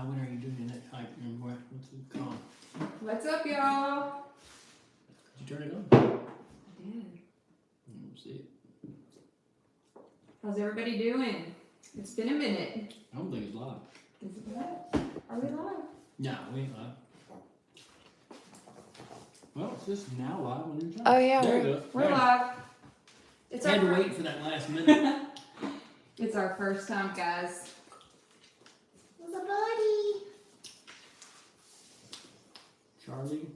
when are you doing that hike? And what's it called? What's up, y'all? Did you turn it on? I did. Let's see it. How's everybody doing? It's been a minute. I don't think it's live. Is it live? Are we live? No, we ain't live. Well, it's just now live on your channel. Oh yeah, There you go. We're There. live. It's Had to our wait for that last minute. It's our first time, guys. What's up, buddy? Charlie.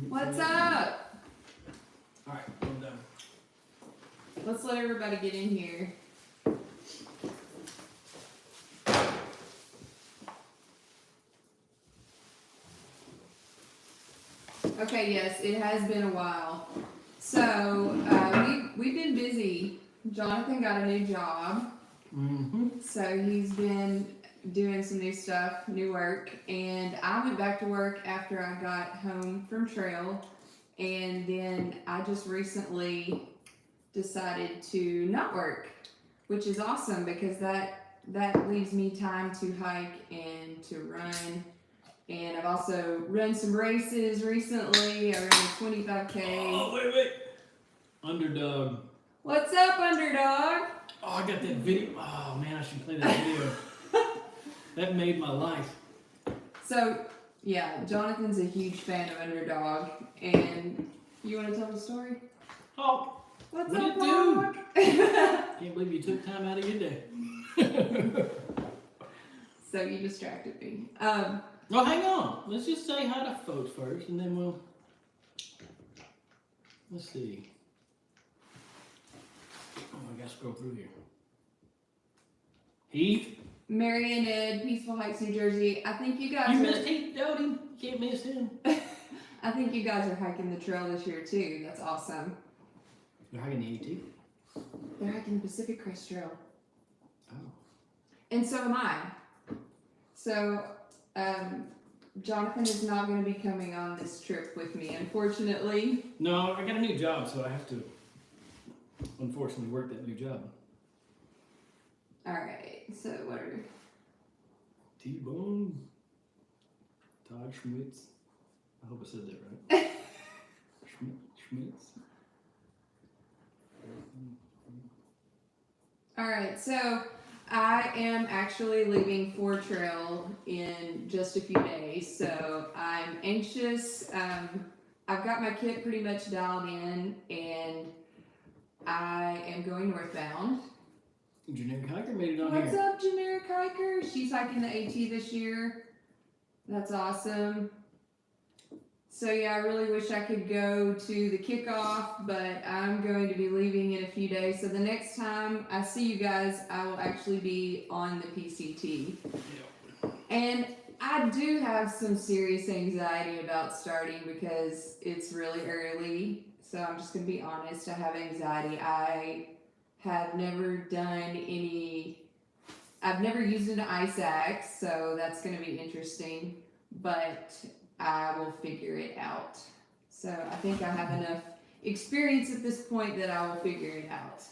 What's up? Alright, I'm done. Let's let everybody get in here. Okay, yes, it has been a while. So, we've been busy. Jonathan got a new job. Mm-hmm. So he's been doing some new stuff, new work, and I went back to work after I got home from trail, and then I just recently decided to not work, which is awesome because that leaves me time to hike and to run. And I've also run some races recently. I ran a 25K. Oh, wait. Underdog. What's up, underdog? Oh, I got that video. Oh, man, I should play that video. That made my life. So, yeah, Jonathan's a huge fan of Underdog, and you want to tell the story? Oh, What's what up, it do? Dog? Can't believe you took time out of your day. So you distracted me. Well, hang on. Let's just say hi to folks first, and then let's see. Oh, I gotta scroll through here. Heath. Mary and Ed, Peaceful Heights, New Jersey. I think you guys You are, missed Heath, Dodie. You can't miss him. I think you guys are hiking the trail this year too. That's awesome. You're hiking the AT? They're hiking the Pacific Crest Trail. Oh. And so am I. So, Jonathan is not going to be coming on this trip with me, unfortunately. No, I got a new job, so I have to, unfortunately, work that new job. Alright, so what are... T-Bone. Todd Schmitz. I hope I said that right. Schmitz. Alright, so I am actually leaving for trail in just a few days, so I'm anxious. I've got my kit pretty much dialed in, and I am going northbound. Generic Hiker made it on What's here. up, Generic Hiker? She's hiking the AT this year. That's awesome. So yeah, I really wish I could go to the kickoff, but I'm going to be leaving in a few days. So the next time I see you guys, I will actually be on the PCT. Yep. And I do have some serious anxiety about starting because it's really early. So I'm just going to be honest, I have anxiety. I have never done I've never used an ice axe, so that's going to be interesting. But I will figure it out. So I think I have enough experience at this point that I will figure it out.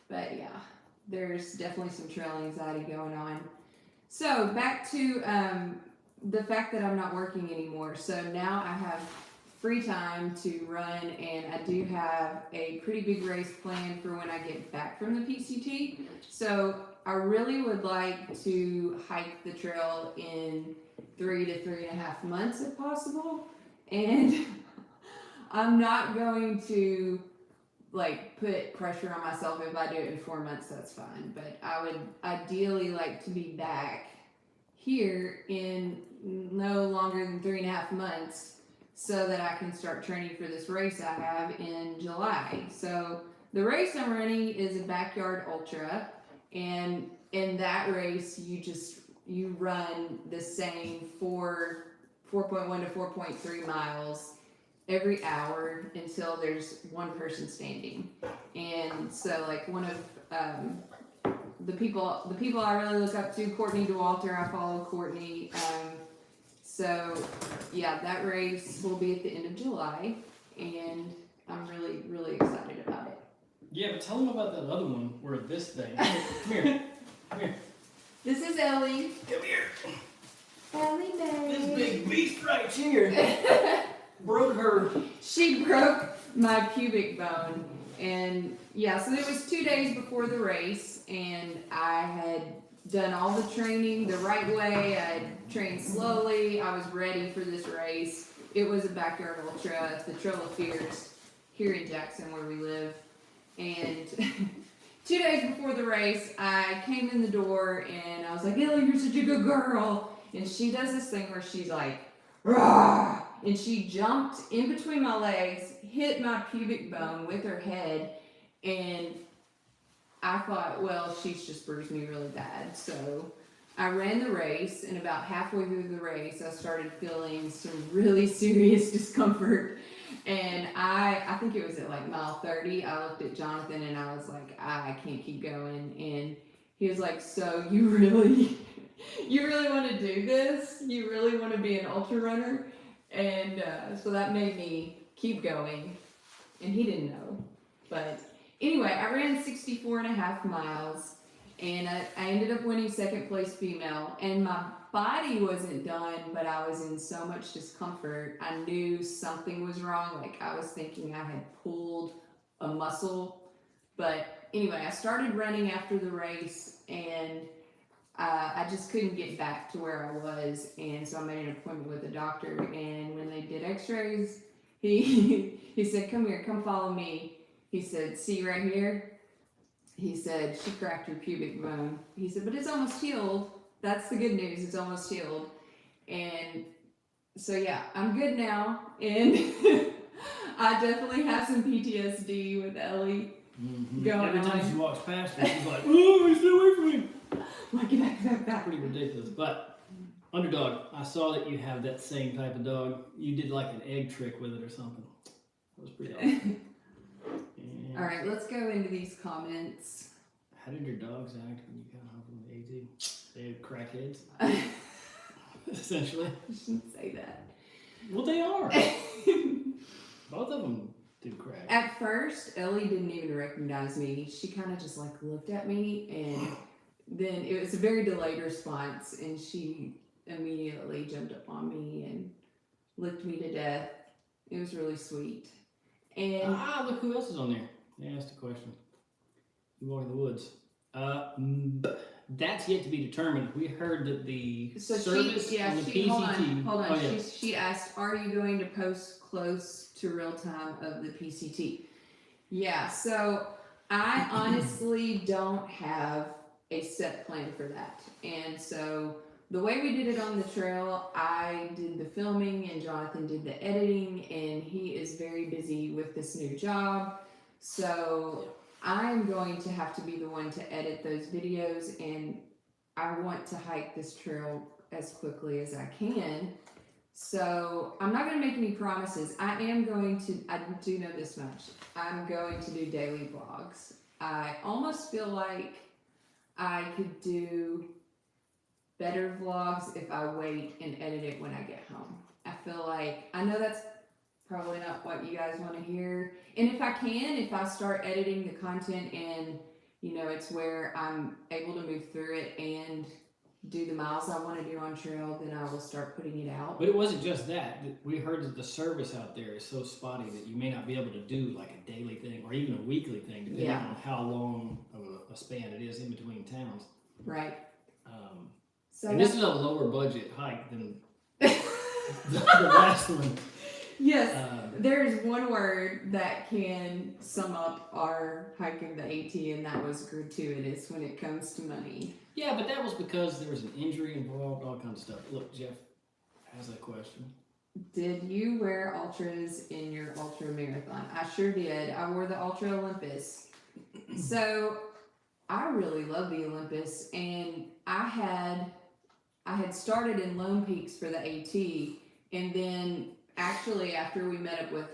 But yeah, there's definitely some trail anxiety going on. So back to the fact that I'm not working anymore. So now I have free time to run, and I do have a pretty big race planned for when I get back from the PCT. So I really would like to hike the trail in 3 to 3.5 months if possible, and I'm not going to like put pressure on myself. If I do it in 4 months, that's fine, but I would ideally like to be back here in no longer than 3.5 months so that I can start training for this race I have in July. So the race I'm running is a backyard ultra, and in that race you run the same 4.1 to 4.3 miles every hour until there's one person standing. And so like one of the people I really look up to, Courtney DeWalter, I follow Courtney. So yeah, that race will be at the end of July, and I'm really, really excited about it. Yeah, but tell them about that other one where this thing. Come here. Come here. This is Ellie. Come here. Ellie This babe. big beast right here broke her. She broke my pubic bone. And yeah, so it was 2 days before the race, and I had done all the training the right way. I had trained slowly. I was ready for this race. It was a backyard ultra at the Trail of Fears here in Jackson where we live. And 2 days before the race, I came in the door and I was like, Ellie, you're such a good girl. And she does this thing where she's like, rah! And she jumped in between my legs, hit my pubic bone with her head, and I thought, well, she's just bruised me really bad. So I ran the race, and about halfway through the race, I started feeling some really serious discomfort. And I think it was at like mile 30, I looked at Jonathan and I was like, I can't keep going. And he was like, so you really want to do this? You really want to be an ultra runner? And so that made me keep going. And he didn't know. But anyway, I ran 64 and a half miles. And I ended up winning second place female. And my body wasn't done, but I was in so much discomfort. I knew something was wrong. Like I was thinking I had pulled a muscle. But anyway, I started running after the race, and I just couldn't get back to where I was. And so I made an appointment with the doctor. And when they did x-rays, he said, come here, come follow me. He said, see right here? He said, she cracked her pubic bone. He said, but it's almost healed. That's the good news. It's almost healed. And so, yeah, I'm good now. And I definitely have some PTSD with Ellie going Every time on. she walks past me, she's like, oh, stay away from me. Like, get back. Pretty ridiculous. But, Underdog, I saw that you have that same type of dog. You did like an egg trick with it or something. That was pretty awesome. All right, let's go into these comments. How did your dogs act when you got home from the AT? They had crackheads, essentially. I shouldn't say that. Well, they are. Both of them do crack. At first, Ellie didn't even recognize me. She kind of just like looked at me, and then it was a very delayed response, and she immediately jumped up on me and licked me to death. It was really sweet. And look who else is on there. They asked a question. You walk in the woods. That's yet to be determined. We heard that the service on the PCT. Hold on. She asked, are you going to post close to real time of the PCT? Yeah, so I honestly don't have a set plan for that. And so the way we did it on the trail, I did the filming and Jonathan did the editing, and he is very busy with this new job. So I'm going to have to be the one to edit those videos, and I want to hike this trail as quickly as I can. So I'm not going to make any promises. I do know this much. I'm going to do daily vlogs. I almost feel like I could do better vlogs if I wait and edit it when I get home. I feel like, I know that's probably not what you guys want to hear. And if I start editing the content and, it's where I'm able to move through it and do the miles I want to do on trail, then I will start putting it out. But it wasn't just that. We heard that the service out there is so spotty that you may not be able to do like a daily thing or even a weekly thing, depending on how long of a span it is in between towns. Right. So and this is a lower budget hike than the last one. Yes, there's one word that can sum up our hike of the AT, and that was gratuitous when it comes to money. Yeah, but that was because there was an injury involved, all kinds of stuff. Look, Jeff has a question. Did you wear ultras in your ultra marathon? I sure did. I wore the Ultra Olympus. So I really love the Olympus, and I had started in Lone Peaks for the AT, and then actually after we met up with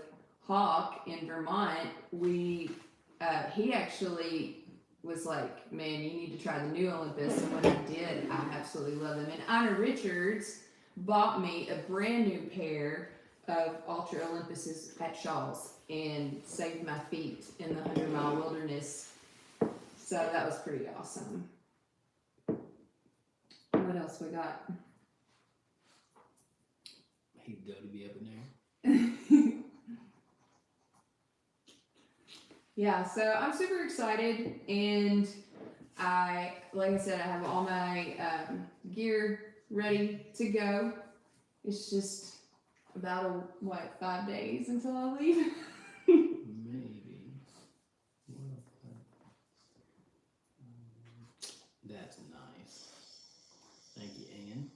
Hawk in Vermont, he actually was like, man, you need to try the new Olympus. And when I did, I absolutely love them. And Anna Richards bought me a brand new pair of Ultra Olympuses at Shaw's and saved my feet in the 100-mile wilderness. So that was pretty awesome. else we got? He'd go to be up in there. Yeah, so I'm super excited, and like I said, I have all my gear ready to go. It's just about 5 days until I leave. Maybe. That's nice. Thank you, Ann.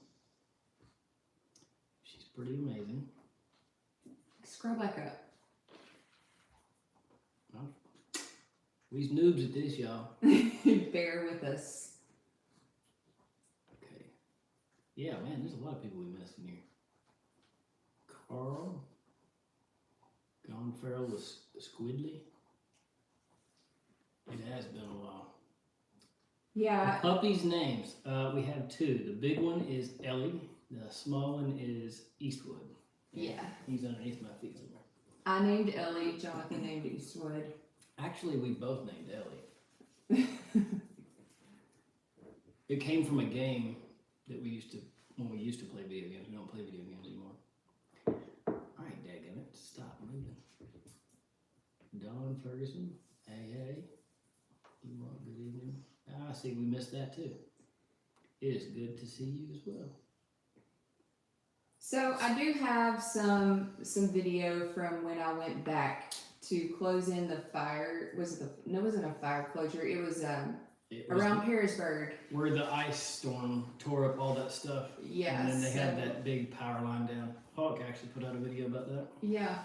She's pretty amazing. Scroll back up. Well, we's noobs at this, y'all. Bear with us. Okay. Yeah, man, there's a lot of people we missed in here. Carl. Gone Feral with Squidly. It has been a while. Yeah. The puppies' names. We have two. The big one is Ellie. The small one is Eastwood. Yeah. He's underneath my feet somewhere. I named Ellie. Jonathan named Eastwood. Actually, we both named Ellie. It came from a game that we used to, when we used to play video games. We don't play video games anymore. Alright, dadgummit, stop moving. Dawn Ferguson. Hey. You want good evening? I see we missed that too. It is good to see you as well. So I do have some video from when I went back to close in the fire. It wasn't a fire closure. It was around Harrisburg. Where the ice storm tore up all that stuff. Yeah. And then they had that big power line down. Hawk actually put out a video about that. Yeah.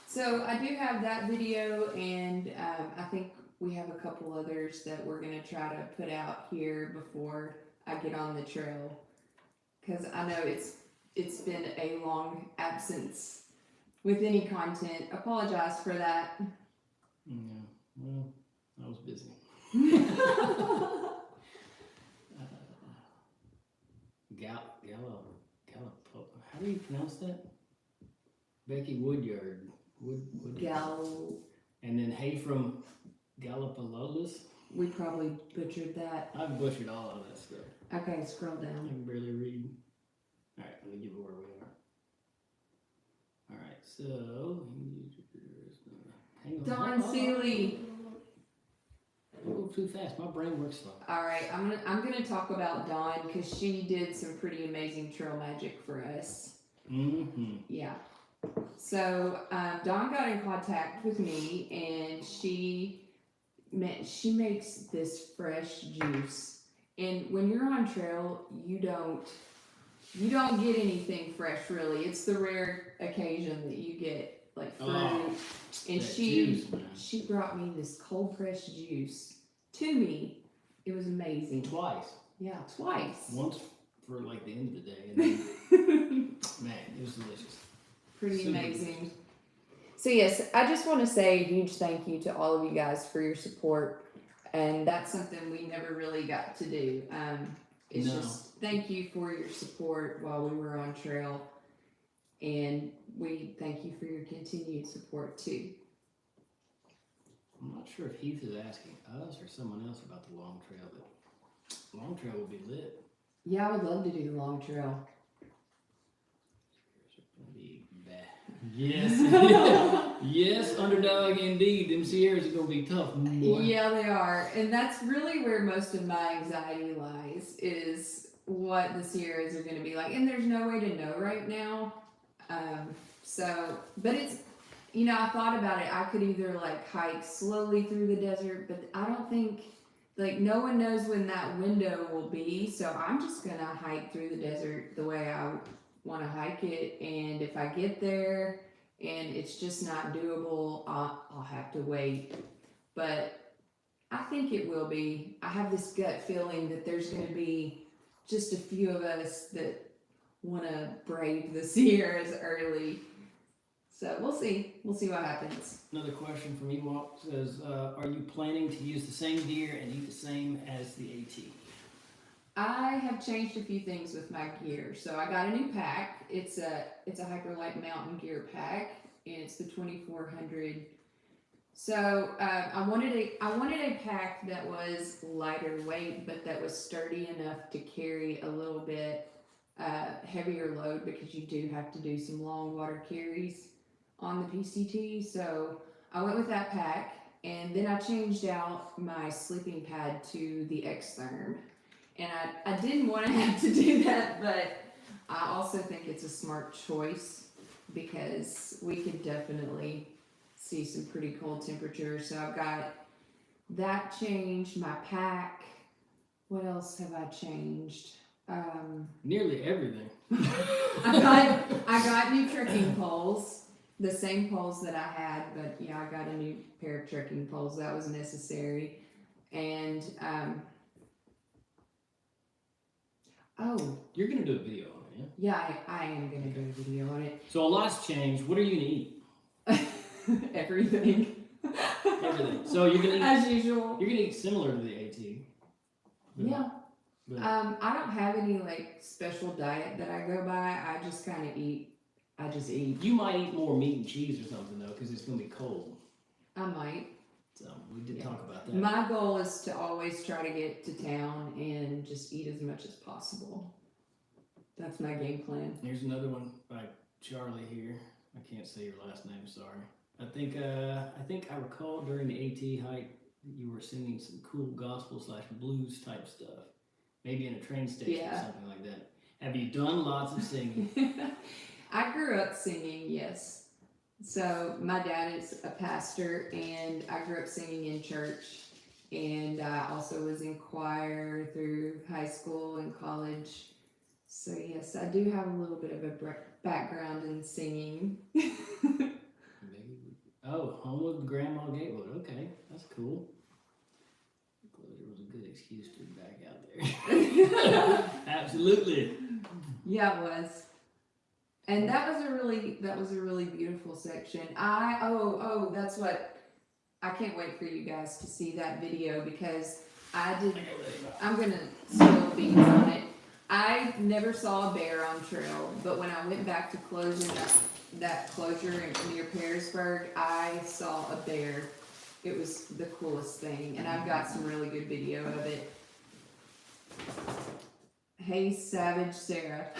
So I do have that video, and I think we have a couple others that we're going to try to put out here before I get on the trail. Because I know it's been a long absence with any content. Apologize for that. Yeah, well, I was busy. How do you pronounce that? Becky Woodyard. And then Hay from Galapagos. We probably butchered that. I've butchered all of that stuff. Okay, scroll I down. can barely read. Alright, let me give it where we are. Alright, so hang on. Don Seeley. Don't go too fast. My brain works slow. All right, I'm gonna talk about Dawn because she did some pretty amazing trail magic for us. Mm-hmm. Yeah. So Dawn got in contact with me, and she makes this fresh juice. And when you're on trail, you don't get anything fresh really. It's the rare occasion that you get like fruit. And she brought me this cold pressed juice to me. It was amazing. Twice. Yeah, twice. Once for like the end of the day, and then man, it was delicious. Pretty Super amazing. delicious. So yes, I just want to say a huge thank you to all of you guys for your support, and that's something we never really got to do. It's just thank you for your support while we were on trail, and we thank you for your continued support too. I'm not sure if Heath is asking us or someone else about the long trail, but long trail will be lit. Yeah, I would love to do the long trail. Be bad. Yes, yes, underdog indeed. Them Sierras are gonna be tough, boy. Yeah, they are, and that's really where most of my anxiety lies. Is what the Sierras are going to be like, and there's no way to know right now. But it's, I thought about it. I could either like hike slowly through the desert, but I don't think no one knows when that window will be. So I'm just gonna hike through the desert the way I want to hike it, and if I get there and it's just not doable, I'll have to wait. But I think it will be. I have this gut feeling that there's going to be just a few of us that want to brave the Sierras early. So we'll see. We'll see what happens. Another question from Ewok says, are you planning to use the same gear and eat the same as the AT? I have changed a few things with my gear. So I got a new pack. It's a Hyperlight Mountain Gear pack, and it's the 2400 So I wanted a pack that was lighter weight, but that was sturdy enough to carry a little bit heavier load because you do have to do some long water carries on the PCT. So I went with that pack, and then I changed out my sleeping pad to the Xtherm. And I didn't want to have to do that, but I also think it's a smart choice because we could definitely see some pretty cold temperatures. So I've got that changed, my pack. What else have I changed? Nearly everything. I got new trekking poles, the same poles that I had, but yeah, I got a new pair of trekking poles. That was necessary. And You're gonna do a video on it, yeah, I am gonna do a video on it. So a lot's changed. What are you gonna eat? Everything. Everything. So you're gonna eat as usual. You're gonna eat similar to the AT. Yeah. But I don't have any like special diet that I go by. I just kind of eat. I just eat. you might eat more meat and cheese or something though, because it's gonna be cold. I might. So we did talk about that. My goal is to always try to get to town and just eat as much as possible. That's my game plan. Here's another one by Charlie here. I can't say your last name, sorry. I think I recall during the AT hike that you were singing some cool gospel / blues type stuff. Maybe in a train station or something like that. Have you done lots of singing? I grew up singing, yes. So my dad is a pastor, and I grew up singing in church. And I also was in choir through high school and college. So yes, I do have a little bit of a background in singing. Oh, home with Grandma Gatewood. Okay, that's cool. Closure was a good excuse to be back out there. Absolutely. Yeah, it was. And that was a really beautiful section. That's what I can't wait for you guys to see that video because I'm gonna spill beans on it. I never saw a bear on trail, but when I went back to closure, that closure near Pearisburg, I saw a bear. It was the coolest thing, and I've got some really good video of it. Hey, Savage Sarah.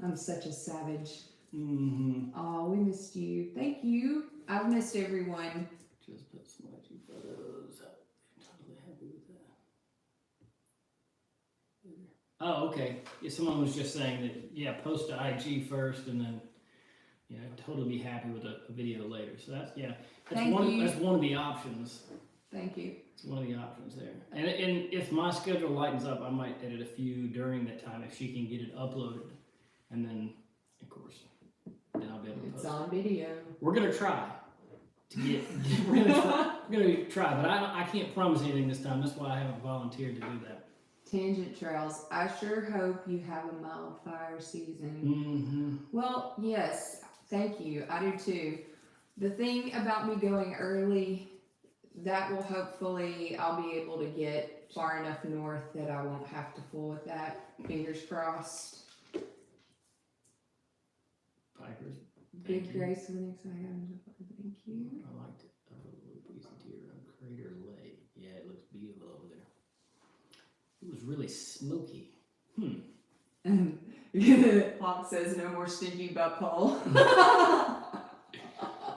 I'm such a savage. Mm-hmm. Oh, we missed you. Thank you. I've missed everyone. Just put some IG photos up. Totally happy with that. Oh, okay. Yeah, someone was just saying that, post to IG first and then, totally be happy with a video later. So that's one of the options. Thank you. It's one of the options there. And if my schedule lightens up, I might edit a few during that time if she can get it uploaded. And then, of course, then I'll be able to post. It's on video. We're gonna try to get. we're gonna try, but I can't promise anything this time. That's why I haven't volunteered to do that. Tangent trails. I sure hope you have a mild fire season. Mm-hmm. Well, yes. Thank you. I do too. The thing about me going early, that will hopefully I'll be able to get far enough north that I won't have to fool with that. Fingers crossed. Pipers. Good grace for the next item. Thank you. I liked it. A little PCT around Crater Lake. Yeah, it looks beautiful over there. It was really smoky. Hawk says no more stinky butt hole.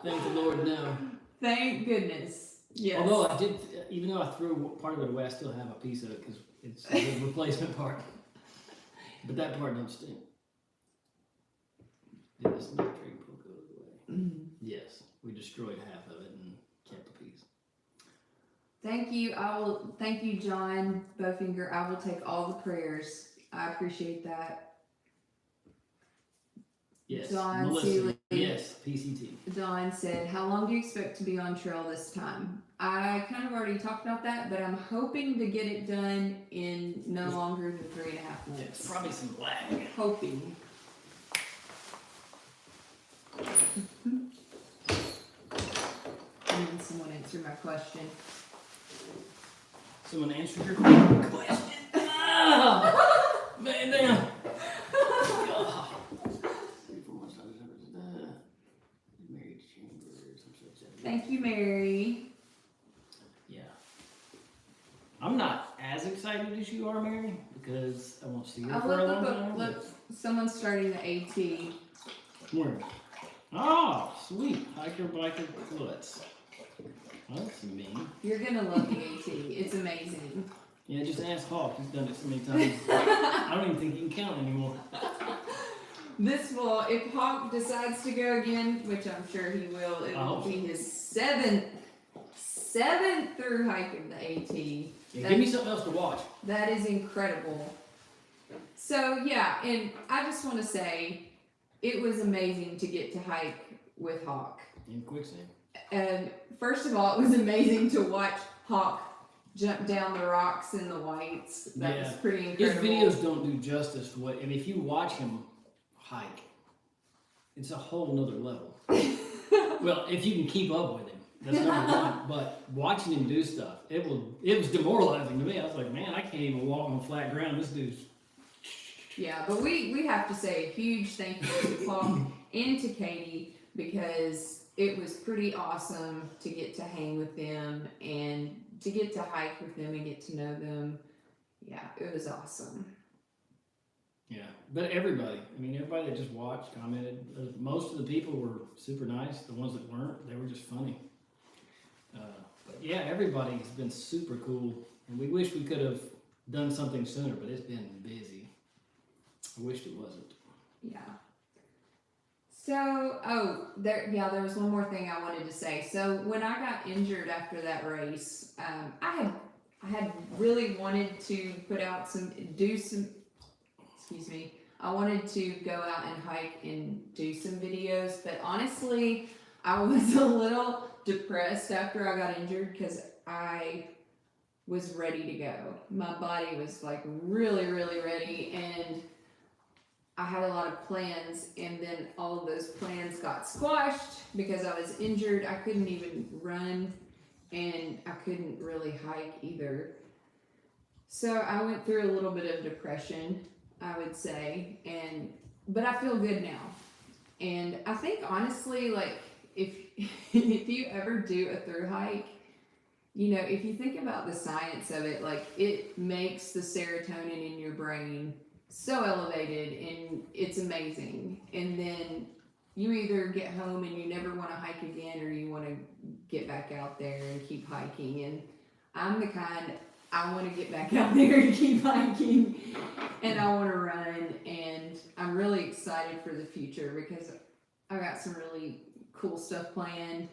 Thank the Lord, no. Thank goodness. Yes. Although I did, even though I threw part of it away, I still have a piece of it because it's a replacement part. But that part don't stink. Did the smoke tree pool go away? Mm-hmm. Yes, we destroyed half of it and kept a piece. Thank you. Thank you, John Bowfinger. I will take all the prayers. I appreciate that. Yes. Don Melissa, Seeley. yes, PCT. Don said, how long do you expect to be on trail this time? I kind of already talked about that, but I'm hoping to get it done in no longer than 3.5 months. It's probably some lag. Hoping. And then someone answered my question. Someone answered your question. Ah, man down. God. 3 4 months. Married Chambers. not as excited as you are, Mary, because I won't see her I for a long look, time. look, someone's starting the AT. Where? Oh, sweet. Hiker, biker, floods. Well, that's mean. You're gonna love the AT. It's amazing. Yeah, just ask Hawk. He's done it so many times. I don't even think he can count anymore. This will, if Hawk decides to go again, which I'm sure he will, it will be his seventh through-hike of the AT. Yeah, give me something else to watch. That is incredible. So yeah, and I just want to say, it was amazing to get to hike with Hawk. In quicksand. And first of all, it was amazing to watch Hawk jump down the rocks in the whites. That was pretty incredible. His videos don't do justice to what, and if you watch him hike, it's a whole nother level. Well, if you can keep up with him, that's number one. But watching him do stuff, it was demoralizing to me. I was like, man, I can't even walk on flat ground. This dude's. Yeah, but we have to say a huge thank you to Paul and to Katie, because it was pretty awesome to get to hang with them and to get to hike with them and get to know them. Yeah, it was awesome. Yeah, but everybody that just watched, commented, most of the people were super nice. The ones that weren't, they were just funny. But yeah, everybody has been super cool, and we wish we could have done something sooner, but it's been busy. I wished it wasn't. Yeah. So, there was one more thing I wanted to say. So when I got injured after that race, I had really wanted to I wanted to go out and hike and do some videos, but honestly, I was a little depressed after I got injured because I was ready to go. My body was like really, really ready, and I had a lot of plans, and then all of those plans got squashed because I was injured. I couldn't even run, and I couldn't really hike either. So I went through a little bit of depression, I would say, but I feel good now. And I think honestly, like if you ever do a through hike, if you think about the science of it, like it makes the serotonin in your brain so elevated, and it's amazing. And then you either get home and you never want to hike again, or you want to get back out there and keep hiking. And I'm the kind, I want to get back out there and keep hiking, and I want to run, and I'm really excited for the future because I got some really cool stuff planned.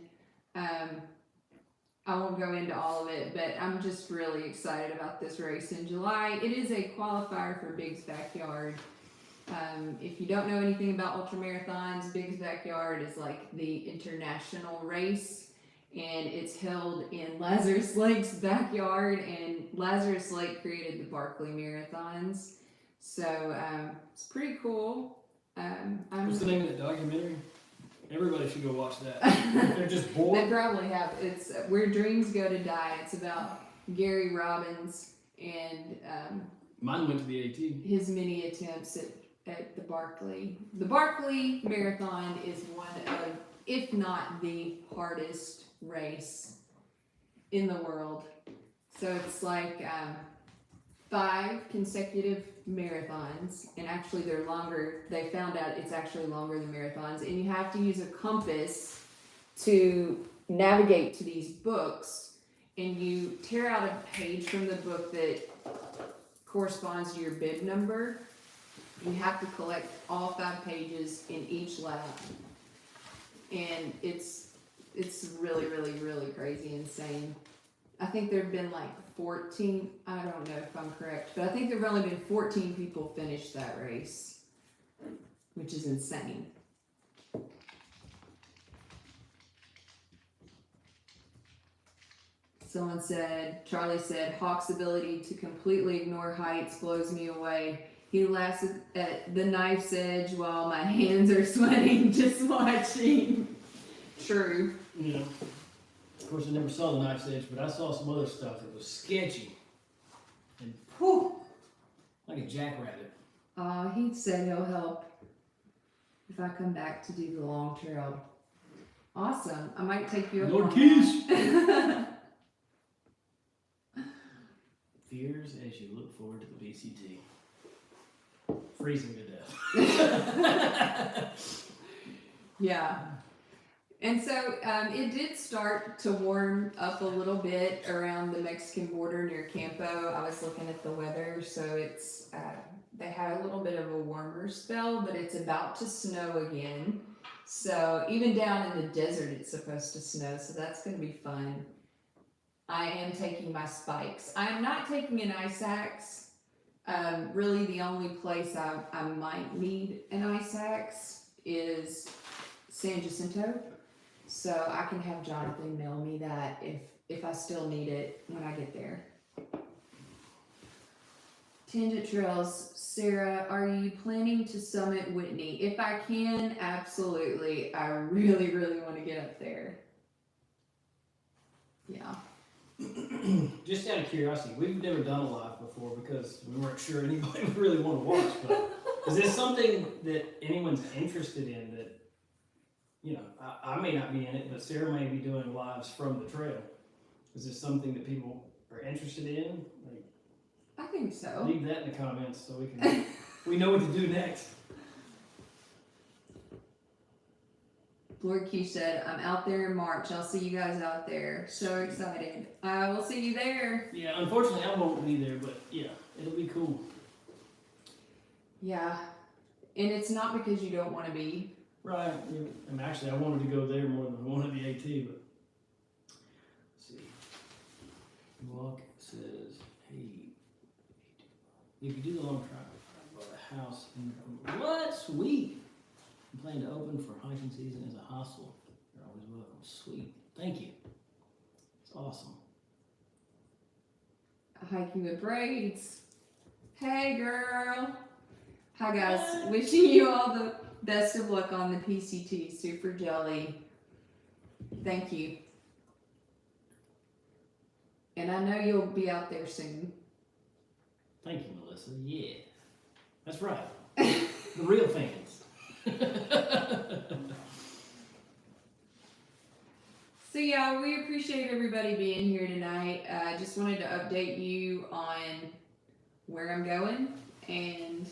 I won't go into all of it, but I'm just really excited about this race in July. It is a qualifier for Big's Backyard. If you don't know anything about ultramarathons, Big's Backyard is like the international race, and it's held in Lazarus Lake's backyard, and Lazarus Lake created the Barkley Marathons. So it's pretty cool. What's the name of that documentary? Everybody should go watch that. If they're just bored. They probably have. It's Where Dreams Go to Die. It's about Gary Robbins and mine went to the AT. His many attempts at the Barkley. The Barkley Marathon is one of, if not the hardest race in the world. So it's like 5 consecutive marathons, and actually they're longer. They found out it's actually longer than marathons, and you have to use a compass to navigate to these books, and you tear out a page from the book that corresponds to your bib number. You have to collect all 5 pages in each lap, and it's really, really, really crazy, insane. I think there have been like 14, I don't know if I'm correct, but I think there have only been 14 people finish that race, which is insane. Charlie said, Hawk's ability to completely ignore heights blows me away. He laughs at the knife's edge while my hands are sweating just watching. True. Yeah. Of course, I never saw the knife's edge, but I saw some other stuff that was sketchy. And whew, like a jackrabbit. He said he'll help if I come back to do the long trail. Awesome. I might take you up Lord on Keys. that. fears as you look forward to the BCT. Freezing to death. Yeah. And so it did start to warm up a little bit around the Mexican border near Campo. I was looking at the weather, so it's they had a little bit of a warmer spell, but it's about to snow again. So even down in the desert, it's supposed to snow, so that's going to be fun. I am taking my spikes. I'm not taking an ice axe. Really, the only place I might need an ice axe is San Jacinto. So I can have Jonathan mail me that if I still need it when I get there. Tangent Trails, Sarah, are you planning to summit Whitney? If I can, absolutely. I really, really want to get up there. Yeah. Just out of curiosity, we've never done a live before because we weren't sure anybody would really want to watch, but is this something that anyone's interested in that, you know, I may not be in it, but Sarah may be doing lives from the trail. Is this something that people are interested in? Like, I think so. leave that in the comments so we know what to do next. Lord Q said, I'm out there in March. I'll see you guys out there. So excited. I will see you there. Yeah, unfortunately I won't be there, but yeah, it'll be cool. Yeah. And it's not because you don't want to be. Right. Yeah. I mean, actually, I wanted to go there more than I wanted the AT, but let's see. Walk says, hey, if you do the long drive, I bought a house in what? Sweet. I'm planning to open for hiking season as a hostel. You're always welcome. Sweet. Thank you. It's awesome. Hiking with braids. Hey, girl. Hi, guys. Wishing you all the best of luck on the PCT. Super jelly. Thank you. And I know you'll be out there soon. Thank you, Melissa. Yeah. That's right. The real fans. So yeah, we appreciate everybody being here tonight. I just wanted to update you on where I'm going and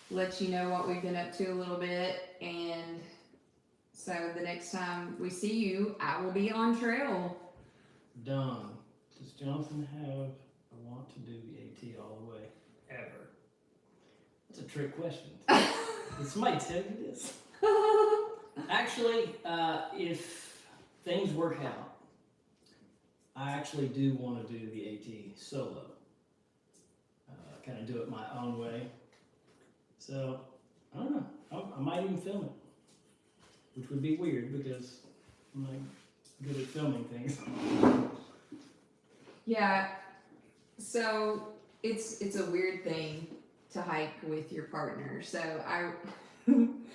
let you know what we've been up to a little bit. And so the next time we see you, I will be on trail. Don, does Jonathan have a want to do the AT all the way ever? That's a trick question. Did somebody tell you this? Actually, if things work out, I actually do want to do the AT solo. Kind of do it my own way. So, I don't know. I might even film it, which would be weird because I'm not good at filming things. Yeah, so it's a weird thing to hike with your partner. So I didn't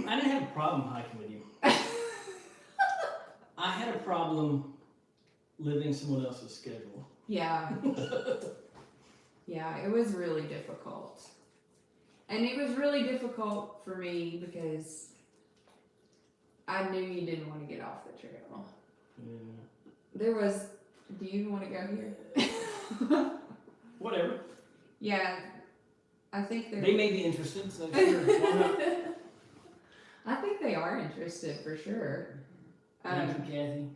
have a problem hiking with you. I had a problem living someone else's schedule. Yeah. Yeah, it was really difficult. And it was really difficult for me because I knew you didn't want to get off the trail. Yeah. There was, do you want to go here? Whatever. Yeah, I think They may be interested, so sure. Why not? I think they are interested for sure. Thank you, Kathy.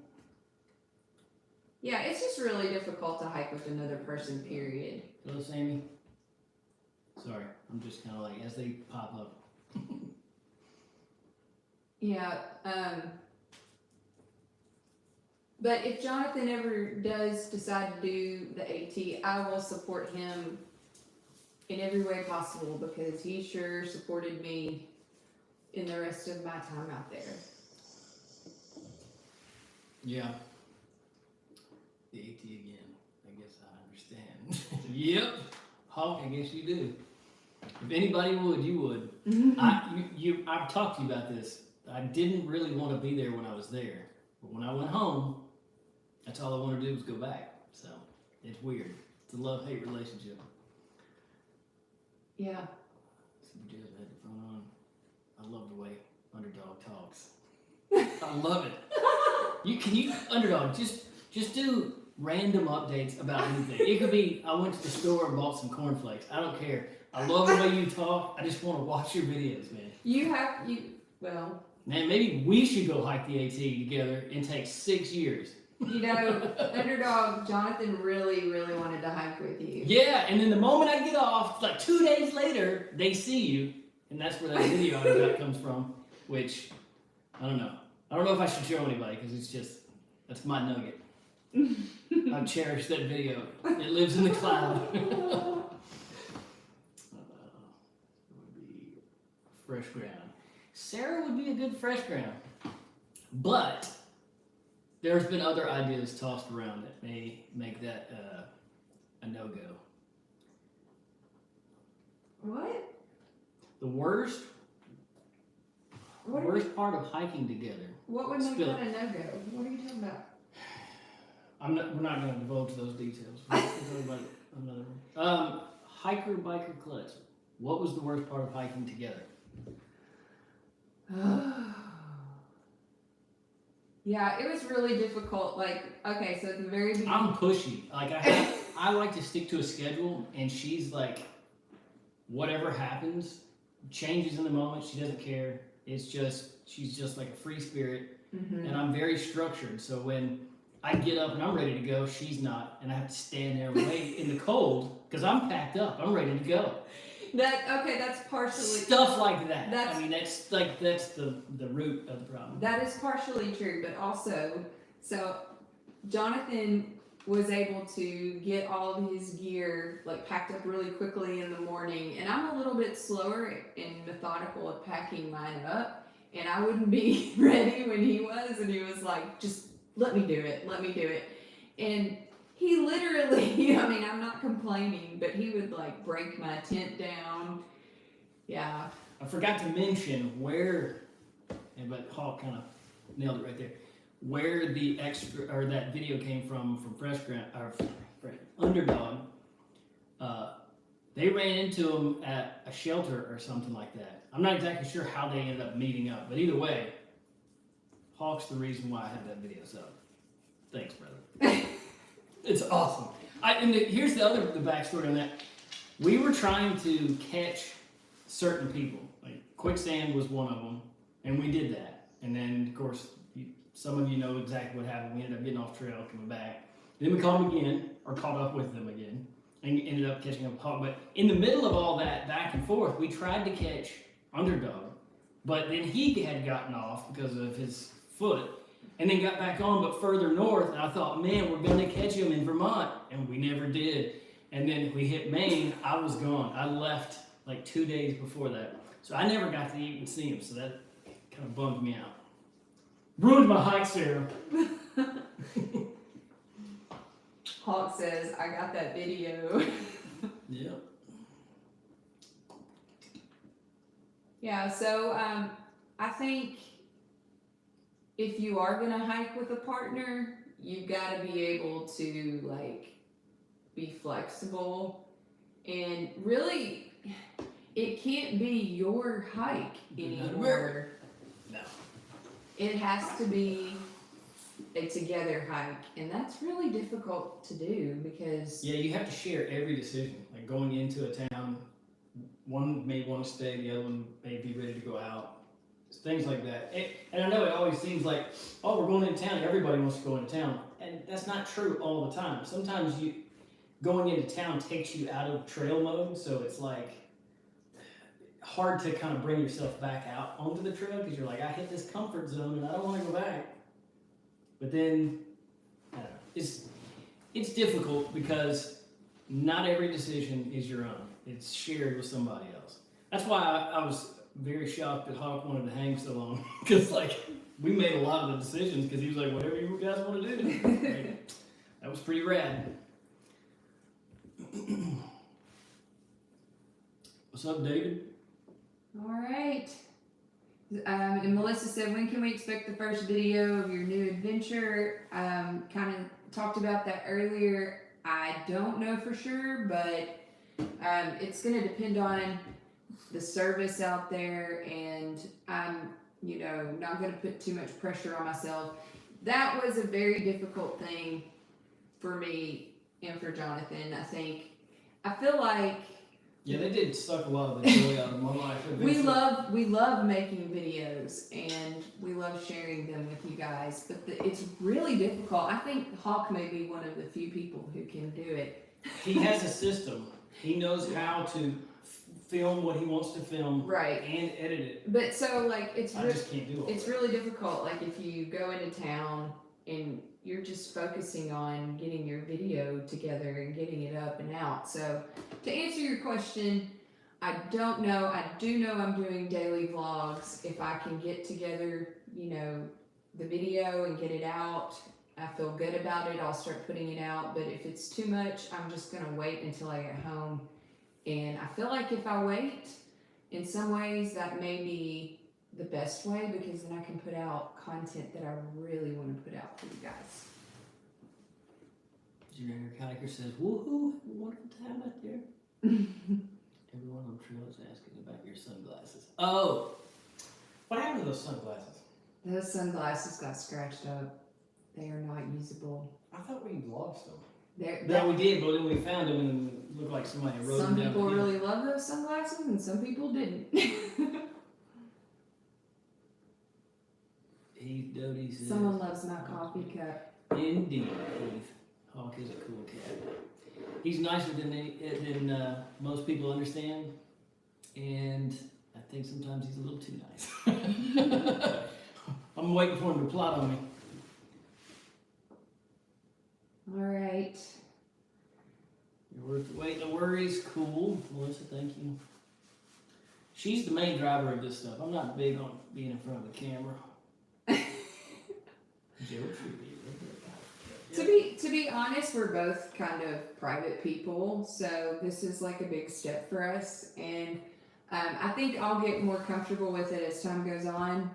Yeah, it's just really difficult to hike with another person, period. Hello, Sammy. Sorry, I'm just kind of like, as they pop up. Yeah, but if Jonathan ever does decide to do the AT, I will support him in every way possible because he sure supported me in the rest of my time out there. Yeah. The AT again. I guess I understand. Yep. Hawk, I guess you do. If anybody would, you would. I've talked to you about this. I didn't really want to be there when I was there. But when I went home, that's all I wanted to do was go back. So, it's weird. It's a love-hate relationship. Yeah. So you just had the phone on. I love the way Underdog talks. I love it. Underdog, just do random updates about anything. It could be, I went to the store and bought some cornflakes. I don't care. I love the way you talk. I just want to watch your videos, man. Well. Man, maybe we should go hike the AT together and take 6 years. Underdog, Jonathan really, really wanted to hike with you. Yeah, and then the moment I get off, like 2 days later, they see you. And that's where that video I got comes from, which, I don't know. I don't know if I should show anybody, because it's just, that's my nugget. I've cherished that video. It lives in the cloud. Would be fresh ground. Sarah would be a good fresh ground. But there's been other ideas tossed around that may make that a no-go. What? The worst part of hiking together. What would make that a no-go? What are you talking about? We're not going to divulge those details. We'll talk about another one. Hiker-biker clutch. What was the worst part of hiking together? Yeah, it was really difficult. Like, okay, so at the very beginning, I'm pushy. Like I like to stick to a schedule, and she's like, whatever happens, changes in the moment. She doesn't care. It's just she's just like a free spirit, and I'm very structured. So when I get up and I'm ready to go, she's not, and I have to stand there and wait in the cold because I'm packed up. I'm ready to go. That's partially stuff like that. I mean, that's the root of the problem. That is partially true, but also, so Jonathan was able to get all of his gear like packed up really quickly in the morning, and I'm a little bit slower and methodical at packing mine up, and I wouldn't be ready when he was, and he was like, just let me do it, and he literally, I mean, I'm not complaining, but he would like break my tent down. Yeah. I forgot to mention where, but Hawk kind of nailed it right there, where the extra, or that video came from Fresh Ground, or Underdog. They ran into him at a shelter or something like that. I'm not exactly sure how they ended up meeting up, but either way, Hawk's the reason why I have that video, so thanks, brother. It's awesome. Here's the backstory on that. We were trying to catch certain people. Like quicksand was one of them, and we did that. And then, of course, some of you know exactly what happened. We ended up getting off trail, coming back. Then we caught them again, or caught up with them again, and ended up catching up. But in the middle of all that back and forth, we tried to catch Underdog, but then he had gotten off because of his foot. And then got back on, but further north, and I thought, man, we're going to catch him in Vermont, and we never did. And then we hit Maine, I was gone. I left like 2 days before that. So I never got to even see him, so that kind of bummed me out. Ruined my hike, Sarah. Hawk says, I got that video. Yeah. Yeah, so I think if you are going to hike with a partner, you've got to be able to like be flexible, and really it can't be your hike anymore. No. It has to be a together hike, and that's really difficult to do because you have to share every decision. Like going into a town, one may want to stay, the other one may be ready to go out. Things like that. And I know it always seems like, oh, we're going into town, everybody wants to go into town. And that's not true all the time. Sometimes going into town takes you out of trail mode, so it's like hard to kind of bring yourself back out onto the trail because you're like, I hit this comfort zone and I don't want to go back. But then, I don't know, it's difficult because not every decision is your own. It's shared with somebody else. That's why I was very shocked that Hawk wanted to hang so long, because like we made a lot of the decisions because he was like, whatever you guys want to do. Like, that was pretty rad. What's up, David? All right. And Melissa said, when can we expect the first video of your new adventure? Kind of talked about that earlier. I don't know for sure, but it's going to depend on the service out there, and I'm, not going to put too much pressure on myself. That was a very difficult thing for me and for Jonathan. I feel like Yeah, they did suck a lot of the joy out of my life. we love making videos and we love sharing them with you guys, but it's really difficult. I think Hawk may be one of the few people who can do it. He has a system. He knows how to film what he wants to film, right, and edit it. But so like I just can't do it. It's really difficult. Like if you go into town and you're just focusing on getting your video together and getting it up and out. So to answer your question, I don't know. I do know I'm doing daily vlogs. If I can get together, the video and get it out, I feel good about it. I'll start putting it out. But if it's too much, I'm just going to wait until I get home. And I feel like if I wait, in some ways that may be the best way, because then I can put out content that I really want to put out for you guys. Your inner Kiker says, woohoo, have a wonderful time out there. Everyone on trail is asking about your sunglasses. Oh, what happened to those sunglasses? Those sunglasses got scratched up. They are not usable. I thought we lost them. No, we did, but then we found them and it looked like somebody wrote them down. Some people really love those sunglasses and some people didn't. Heath Doty says, someone loves my coffee cup. Indeed, Heath. Hawk is a cool cat. He's nicer than most people understand, and I think sometimes he's a little too nice. I'm waiting for him to plot on me. All right. You're worth the wait, no worries. Cool. Melissa, thank you. She's the main driver of this stuff. I'm not big on being in front of the camera. To be honest, we're both kind of private people, so this is like a big step for us, and I think I'll get more comfortable with it as time goes on.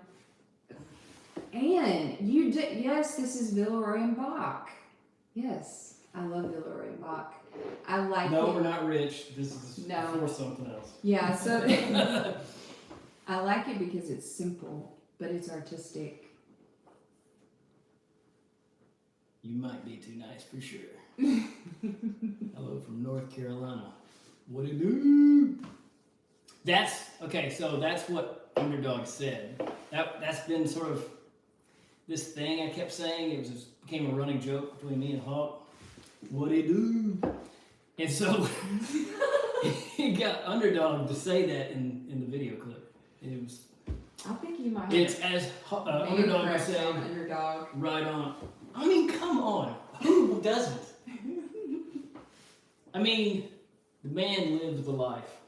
And yes, this is Villeroy and Bach. Yes, I love Villeroy and Bach. I like No, it. we're not rich. This is for something else. Yeah, so I like it because it's simple, but it's artistic. You might be too nice for sure. Hello from North Carolina. What do you do? That's okay. So that's what Underdog said. That's been sort of this thing I kept saying. It became a running joke between me and Hawk. What do you do? And so he got Underdog to say that in the video clip. It was. I think you might. It's as Underdog would say. Underdog. Right on. I mean, come on. Who doesn't? I mean, the man lived the life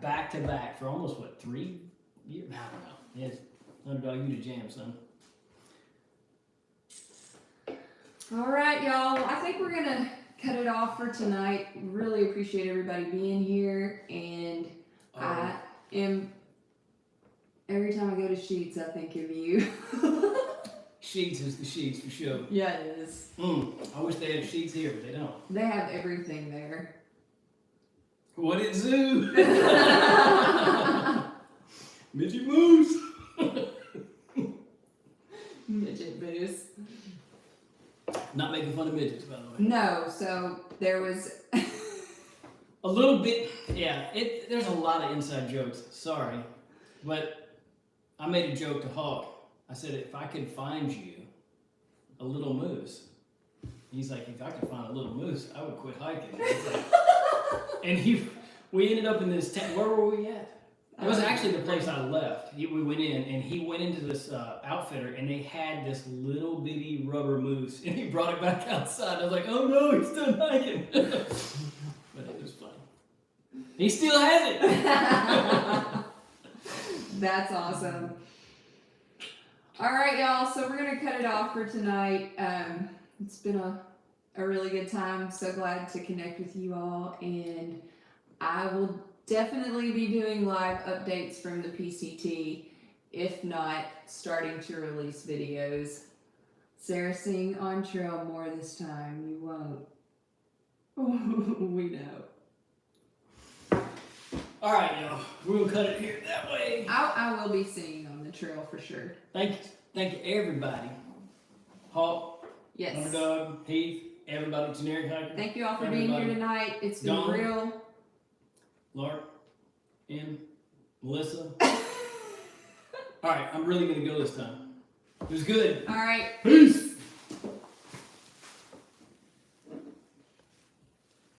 back to back for almost, 3 years? I don't know. Yes. Underdog, you the jam, son. All right, y'all. I think we're going to cut it off for tonight. Really appreciate everybody being here. And I am, every time I go to Sheets, I think of you. Sheets is the Sheets for sure. Yeah, it is. I wish they had Sheets here, but they don't. They have everything there. What is zoo? Midget Moose. Midget Boost. Not making fun of midgets, by the way. No, so there was... A little bit, yeah. There's a lot of inside jokes. Sorry. But I made a joke to Hawk. I said, if I could find you a little moose. He's like, if I could find a little moose, I would quit hiking. And we ended up in this where were we at? It was actually the place I left. We went in, and he went into this outfitter, and they had this little bitty rubber moose, and he brought it back outside. I was like, oh no, he's done hiking. But it was fun. He still has it. That's awesome. All right, y'all. So we're gonna cut it off for tonight. It's been a really good time. So glad to connect with you all, and I will definitely be doing live updates from the PCT, if not starting to release videos. Sarah, sing on trail more this time. You won't. We know. All right, y'all. We're gonna cut it here that way. I will be singing on the trail for sure. Thank you, everybody. Hawk, Yes. Underdog, Heath, everybody, Generic Hiker. Thank you all for being here tonight. It's been Dawn. real. Lark, and Melissa. All right, I'm really gonna go this time. It was good. All right. Peace.